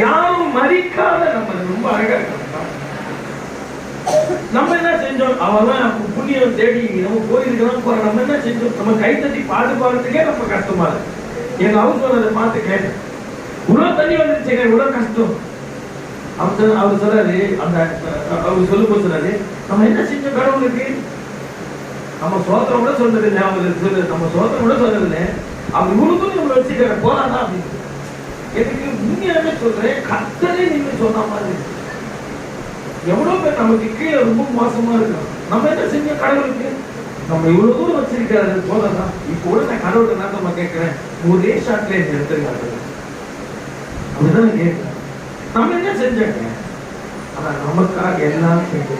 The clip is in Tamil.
யாரும் மறிக்காத நம்ம ரொம்ப அழகா இருக்கணும். நம்ம என்ன செஞ்சோம்? அவன் புண்ணியம் தேடி நம்ம போயிருக்கலாம் போற. நம்ம என்ன செஞ்சோம்? நம்ம கைத்தட்டி பாட்டு பாடுறதுக்கே நம்ம கஷ்டமா இருக்கு. எங்க ஹவுஸ் ஓனரை பார்த்து கேட்டேன், இவ்வளவு தண்ணி வந்துருச்சுங்க, இவ்வளவு கஷ்டம். அவர் சொல்றாரு, அந்த அவர் சொல்லும் போது சொன்னாரு, நம்ம என்ன செஞ்சோம் கடவுளுக்கு? நம்ம சோதனை கூட சொல்றது இல்லை. அவர் சொல்லு, நம்ம சோதனை கூட சொல்றது இல்லை. அவர் இவ்வளவு நம்மளை வச்சுக்கிற போறாதான் அப்படின்னு. எனக்கு உண்மையாவே சொல்றேன், கர்த்தரே நீங்க சொன்ன மாதிரி எவ்வளவு பேர் நமக்கு கீழே ரொம்ப மோசமா இருக்கும். நம்ம என்ன செஞ்சோம் கடவுளுக்கு? நம்ம இவ்வளவு தூரம் வச்சிருக்காரு போதான். இப்போ கூட நான் கடவுளை நான் நம்ம கேட்கிறேன், ஒரே ஷாட்ல என்ன எடுத்துருக்காரு அப்படிதான் கேட்கிறேன். நம்ம என்ன செஞ்சாங்க? ஆனா நமக்காக எல்லாம் செஞ்சு